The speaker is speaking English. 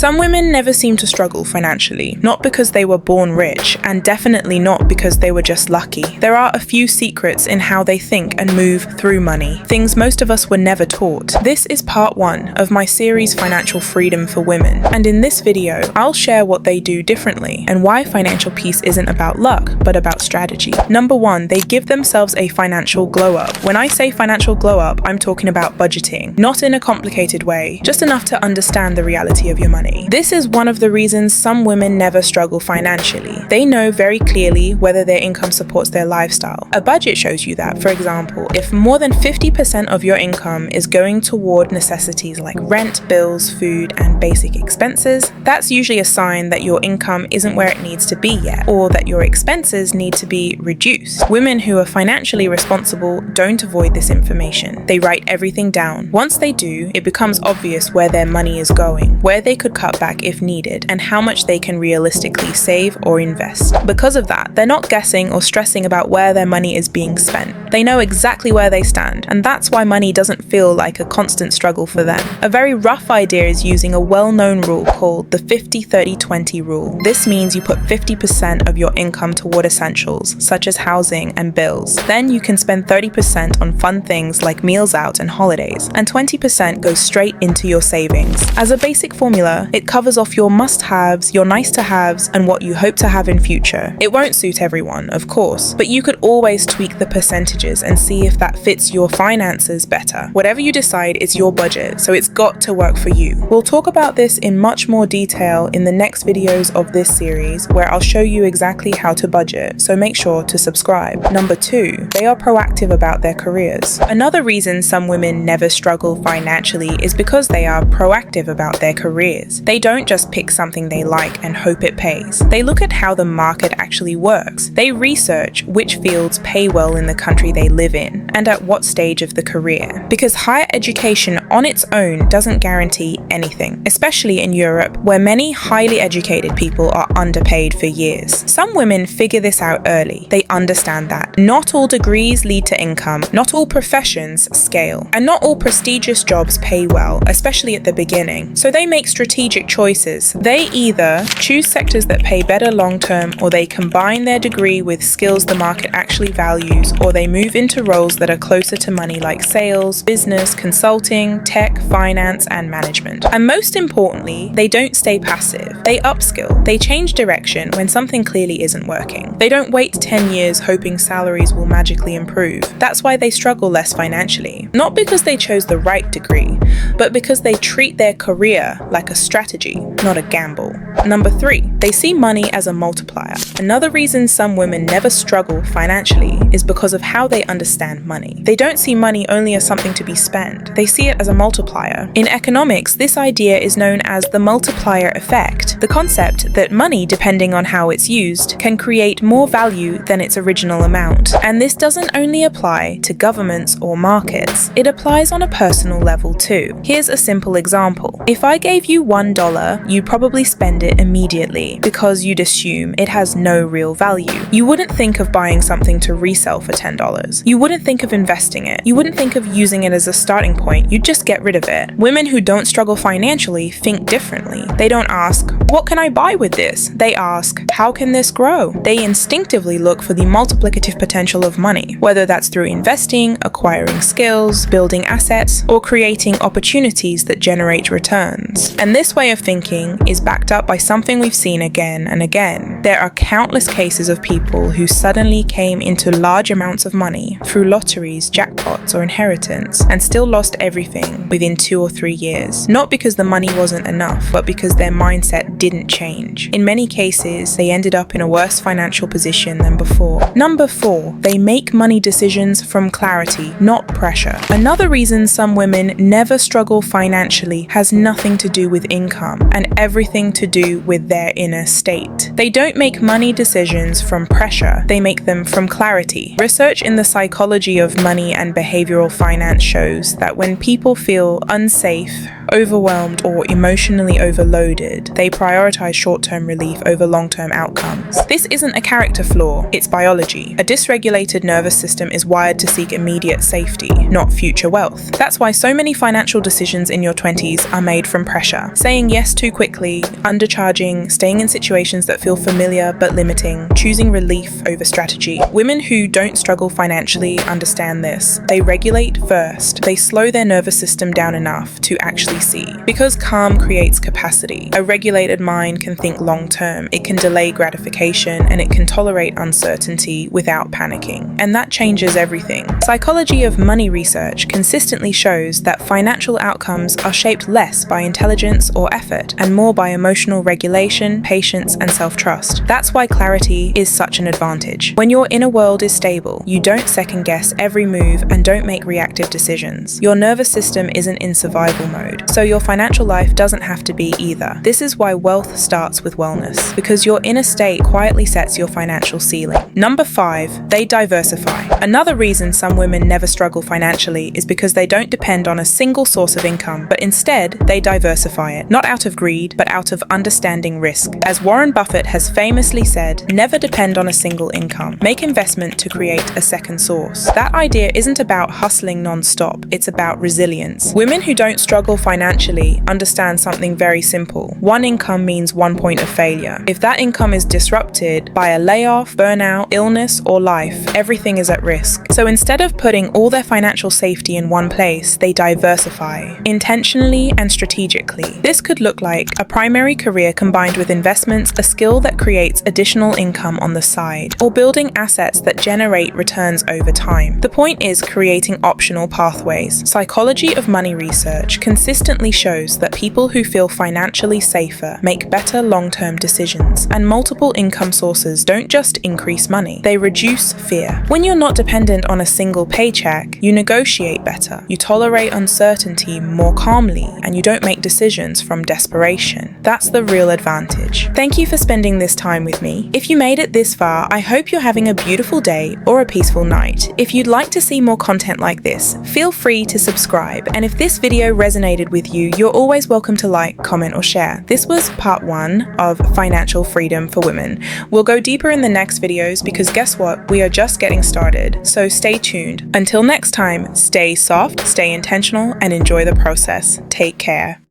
Some women never seem to struggle financially, not because they were born rich, and definitely not because they were just lucky. There are a few secrets in how they think and move through money, things most of us were never taught. This is part 1 of my series Financial Freedom for Women, and in this video, I'll share what they do differently and why financial peace isn't about luck, but about strategy. Number 1, they give themselves a financial glow up. When I say financial glow up, I'm talking about budgeting, not in a complicated way, just enough to understand the reality of your money. This is one of the reasons some women never struggle financially. They know very clearly whether their income supports their lifestyle. A budget shows you that. For example, if more than 50% of your income is going toward necessities like rent, bills, food, and basic expenses, that's usually a sign that your income isn't where it needs to be yet, or that your expenses need to be reduced. Women who are financially responsible don't avoid this information. They write everything down. Once they do, it becomes obvious where their money is going, where they could cut back if needed, and how much they can realistically save or invest. Because of that, they're not guessing or stressing about where their money is being spent. They know exactly where they stand, and that's why money doesn't feel like a constant struggle for them. A very rough idea is using a well-known rule called the 50-30-20 rule. This means you put 50% of your income toward essentials, such as housing and bills. Then you can spend 30% on fun things like meals out and holidays, and 20% goes straight into your savings. As a basic formula, it covers off your must-haves, your nice-to-haves, and what you hope to have in future. It won't suit everyone, of course, but you could always tweak the percentages and see if that fits your finances better. Whatever you decide is your budget, so it's got to work for you. We'll talk about this in much more detail in the next videos of this series, where I'll show you exactly how to budget, so make sure to subscribe. Number 2, they are proactive about their careers. Another reason some women never struggle financially is because they are proactive about their careers. They don't just pick something they like and hope it pays. They look at how the market actually works. They research which fields pay well in the country they live in and at what stage of the career. Because higher education on its own doesn't guarantee anything, especially in Europe, where many highly educated people are underpaid for years. Some women figure this out early. They understand that not all degrees lead to income, not all professions scale, and not all prestigious jobs pay well, especially at the beginning. So they make strategic choices. They either choose sectors that pay better long term, or they combine their degree with skills the market actually values, or they move into roles that are closer to money like sales, business, consulting, tech, finance, and management. And most importantly, they don't stay passive. They upskill. They change direction when something clearly isn't working. They don't wait 10 years hoping salaries will magically improve. That's why they struggle less financially. Not because they chose the right degree, but because they treat their career like a strategy, not a gamble. Number 3, they see money as a multiplier. Another reason some women never struggle financially is because of how they understand money. They don't see money only as something to be spent. They see it as a multiplier. In economics, this idea is known as the multiplier effect, the concept that money, depending on how it's used, can create more value than its original amount. And this doesn't only apply to governments or markets, it applies on a personal level too. Here's a simple example. If I gave you $1, you'd probably spend it immediately because you'd assume it has no real value. You wouldn't think of buying something to resell for $10. You wouldn't think of investing it. You wouldn't think of using it as a starting point. You'd just get rid of it. Women who don't struggle financially think differently. They don't ask, what can I buy with this? They ask, how can this grow? They instinctively look for the multiplicative potential of money, whether that's through investing, acquiring skills, building assets, or creating opportunities that generate returns. And this way of thinking is backed up by something we've seen again and again. There are countless cases of people who suddenly came into large amounts of money through lotteries, jackpots, or inheritance, and still lost everything within 2 or 3 years. Not because the money wasn't enough, but because their mindset didn't change. In many cases, they ended up in a worse financial position than before. Number 4, they make money decisions from clarity, not pressure. Another reason some women never struggle financially has nothing to do with income and everything to do with their inner state. They don't make money decisions from pressure, they make them from clarity. Research in the psychology of money and behavioral finance shows that when people feel unsafe, overwhelmed, or emotionally overloaded, they prioritize short-term relief over long-term outcomes. This isn't a character flaw, it's biology. A dysregulated nervous system is wired to seek immediate safety, not future wealth. That's why so many financial decisions in your 20s are made from pressure. Saying yes too quickly, undercharging, staying in situations that feel familiar but limiting, choosing relief over strategy. Women who don't struggle financially understand this. They regulate first. They slow their nervous system down enough to actually see. Because calm creates capacity. A regulated mind can think long term. It can delay gratification, and it can tolerate uncertainty without panicking. And that changes everything. Psychology of money research consistently shows that financial outcomes are shaped less by intelligence or effort and more by emotional regulation, patience, and self-trust. That's why clarity is such an advantage. When your inner world is stable, you don't second guess every move and don't make reactive decisions. Your nervous system isn't in survival mode, so your financial life doesn't have to be either. This is why wealth starts with wellness, because your inner state quietly sets your financial ceiling. Number 5, they diversify. Another reason some women never struggle financially is because they don't depend on a single source of income, but instead they diversify it, not out of greed, but out of understanding risk. As Warren Buffett has famously said, never depend on a single income. Make investment to create a second source. That idea isn't about hustling non-stop, it's about resilience. Women who don't struggle financially understand something very simple. One income means one point of failure. If that income is disrupted by a layoff, burnout, illness, or life, everything is at risk. So instead of putting all their financial safety in one place, they diversify, intentionally and strategically. This could look like a primary career combined with investments, a skill that creates additional income on the side, or building assets that generate returns over time. The point is creating optional pathways. Psychology of money research consistently shows that people who feel financially safer make better long-term decisions, and multiple income sources don't just increase money, they reduce fear. When you're not dependent on a single paycheck, you negotiate better, you tolerate uncertainty more calmly, and you don't make decisions from desperation. That's the real advantage. Thank you for spending this time with me. If you made it this far, I hope you're having a beautiful day or a peaceful night. If you'd like to see more content like this, feel free to subscribe. And if this video resonated with you, you're always welcome to like, comment, or share. This was part 1 of financial freedom for women. We'll go deeper in the next videos because guess what? We are just getting started. So stay tuned. Until next time, stay soft, stay intentional, and enjoy the process. Take care.